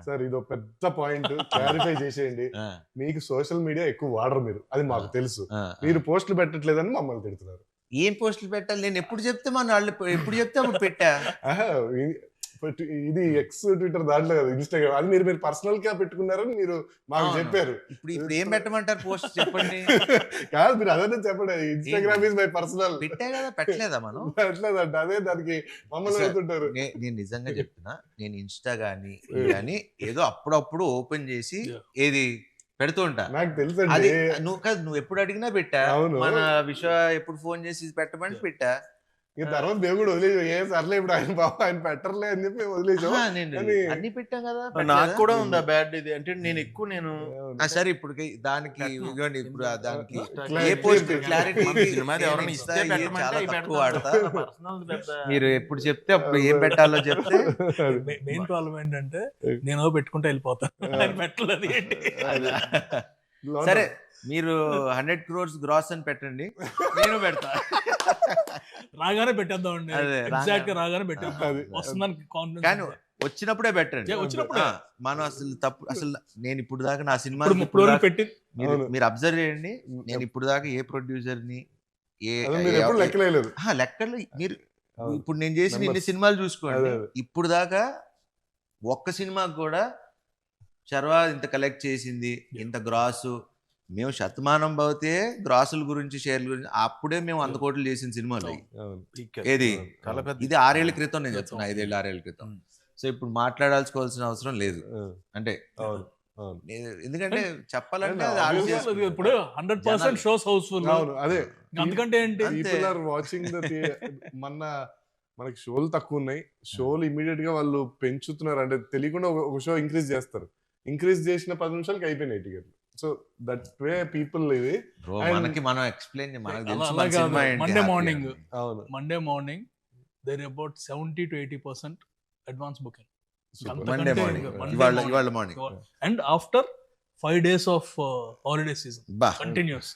Sir ఇదో పెద్ద point clarify చేసేయండి. మీకు సోషల్ మీడియా ఎక్కువ వాడరు మీరు, అది మాకు తెలుసు. మీరు పోస్టులు పెట్టట్లేదని మమ్మల్ని తిడుతున్నారు. ఏం పోస్టులు పెట్టాలి? నేను ఎప్పుడు చెప్తే మన వాళ్ళు ఎప్పుడు చెప్తే అప్పుడు పెట్టా. ఇది ఎక్స్ ట్విట్టర్ దాంట్లో కదా, ఇన్స్టాగ్రామ్, అది మీరు పర్సనల్ గా పెట్టుకున్నారని మీరు మాకు చెప్పారు. ఇప్పుడు ఏం పెట్టమంటారు పోస్ట్ చెప్పండి? కాదు, మీరు అదే చెప్పండి. Instagram is my personal. పెట్టా కదా, పెట్టలేదా మనం? పెట్టలేదంట, అదే దానికి మమ్మల్ని అడుగుతుంటారు. నేను నిజంగా చెప్తున్నా, నేను ఇన్స్టా గానీ ఏదో అప్పుడప్పుడు ఓపెన్ చేసి ఏది పెడుతూ ఉంటా. నాకు తెలుసు. నువ్వు ఎప్పుడు అడిగినా పెట్టా. మన విషయ ఎప్పుడు ఫోన్ చేసి పెట్టమని పెట్టా. తర్వాత దేవుడు వదిలేదు, ఏ సర్లే ఇప్పుడు ఆయన పెట్టర్లే అని చెప్పి వదిలేసాం. అన్ని పెట్టాం కదా. నాకు కూడా ఉందా బ్యాడ్ ఇది అంటే నేను సరే ఇప్పుడు దానికి ఇప్పుడు దానికి ఏ పోస్ట్ క్లారిటీ వాడతా. మీరు ఎప్పుడు చెప్తే అప్పుడు ఏం పెట్టాలో చెప్తే. మెయిన్ ప్రాబ్లం ఏంటంటే నేను పెట్టుకుంటే వెళ్ళిపోతాను, పెట్టలేదు. సరే మీరు 100 crores గ్రాస్ అని పెట్టండి, నేను పెడతా. రాగానే పెట్టేద్దామండి, ఎగ్జాక్ట్ గా రాగానే పెట్టేద్దాం. వస్తుందని కాన్ఫిడెన్స్, కానీ వచ్చినప్పుడే పెట్టండి. వచ్చినప్పుడే మనం అసలు నేను ఇప్పుడు దాకా నా సినిమా పెట్టి మీరు అబ్జర్వ్ చేయండి. నేను ఇప్పుడు దాకా ఏ ప్రొడ్యూసర్ ని లెక్కలు మీరు ఇప్పుడు నేను చేసిన ఇన్ని సినిమాలు చూసుకోండి, ఇప్పుడు దాకా ఒక్క సినిమాకి కూడా చర్వా ఇంత కలెక్ట్ చేసింది, ఇంత గ్రాసు. మేము శతమానం భవతే గ్రాసుల గురించి, షేర్ల గురించి అప్పుడే మేము 100 కోట్లు చేసిన సినిమాలు. ఏది ఇది 6 ఏళ్ల క్రితం, నేను చెప్తున్నా 5 ఏళ్ళు 6 ఏళ్ల క్రితం. సో ఇప్పుడు మాట్లాడాల్సుకోవాల్సిన అవసరం లేదు. అంటే ఎందుకంటే చెప్పాలంటే ఇప్పుడు 100% షోస్ హౌస్ఫుల్. అదే అందుకంటే ఏంటి, మనకి షోలు తక్కువ ఉన్నాయి, షోలు ఇమీడియట్ గా వాళ్ళు పెంచుతున్నారు. అంటే తెలియకుండా ఒక షో ఇంక్రీజ్ చేస్తారు, ఇంక్రీజ్ చేసిన 10 నిమిషాలకి అయిపోయినాయి టికెట్లు. సో దట్ వే పీపుల్ ఇది మనకి మనం explain. Monday morning there about 70 to 80% advance booking. And after 5 days of holiday season continues.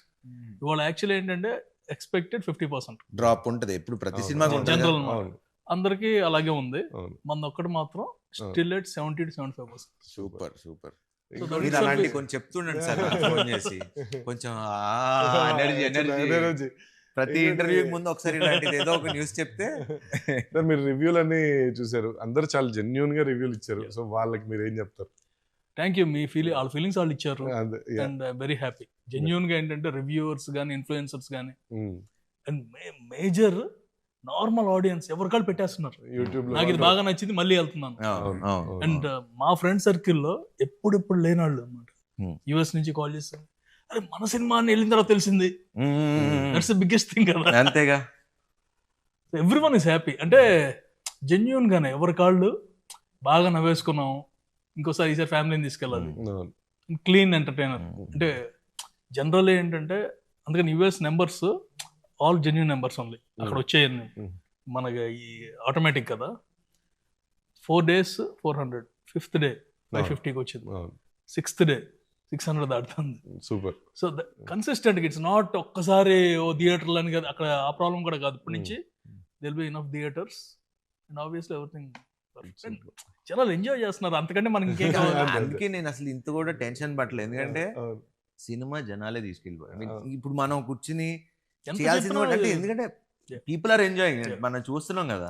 ఇవాళ యాక్చువల్లీ ఏంటంటే ఎక్స్పెక్టెడ్ 50% డ్రాప్ ఉంటుంది ఎప్పుడు ప్రతి సినిమా. జనరల్ అందరికి అలాగే ఉంది, మన ఒక్కటి మాత్రం still at 70 to 75%. Super super. మీరు అలాంటి కొంచెం చెప్తుండండి సార్, ఫోన్ చేసి కొంచెం ఎనర్జీ. ప్రతి ఇంటర్వ్యూ ముందు ఒకసారి ఇలాంటిది ఏదో ఒక న్యూస్ చెప్తే. మీరు రివ్యూలు అన్ని చూసారు, అందరు చాలా జెన్యూన్ గా రివ్యూలు ఇచ్చారు. సో వాళ్ళకి మీరు ఏం చెప్తారు? Thank you. మీ వాళ్ళ ఫీలింగ్స్ వాళ్ళు ఇచ్చారు, అండ్ వెరీ హ్యాపీ. జెన్యూన్ గా ఏంటంటే రివ్యూవర్స్ కానీ ఇన్ఫ్లుయెన్సర్స్ కానీ అండ్ మేజర్ నార్మల్ ఆడియన్స్ ఎవరికాళ్ళు పెట్టేస్తున్నారు. నాకు ఇది బాగా నచ్చింది, మళ్ళీ వెళ్తున్నాను. అండ్ మా ఫ్రెండ్ సర్కిల్లో ఎప్పుడు లేనాళ్ళు అనమాట, యుఎస్ నుంచి కాల్ చేస్తారు, అరే మన సినిమా అని వెళ్ళిన తర్వాత తెలిసింది. దట్స్ ద బిగ్గెస్ట్ థింగ్ కదా. అంతేగా, ఎవ్రీవన్ ఇస్ హ్యాపీ. అంటే జెన్యూన్ గానే ఎవరి కాళ్ళు బాగా నవ్వేసుకున్నాం, ఇంకోసారి ఈసారి ఫ్యామిలీని తీసుకెళ్ళాలి. క్లీన్ ఎంటర్టైనర్ అంటే జనరల్ ఏంటంటే, అందుకని US numbers all genuine numbers only అక్కడ వచ్చేయండి. మనకి ఈ ఆటోమేటిక్ కదా. 4 days 400, 5th day 550కి వచ్చింది, 6th day 600 దాటుతుంది. Super. So consistent, it's not ఒక్కసారి ఓ థియేటర్లు అని కదా, అక్కడ ఆ ప్రాబ్లం కూడా కాదు. ఇప్పటి నుంచి there'll be enough theatres and obviously everything. చాలా ఎంజాయ్ చేస్తున్నారు, అంతకంటే మనకి ఇంకేం కావాలి. అందుకే నేను అసలు ఇంత కూడా టెన్షన్ పట్టలేదు, ఎందుకంటే సినిమా జనాలే తీసుకెళ్ళిపోయారు. ఇప్పుడు మనం కూర్చుని చేయాల్సింది ఎందుకంటే పీపుల్ ఆర్ ఎంజాయింగ్, మనం చూస్తున్నాం కదా.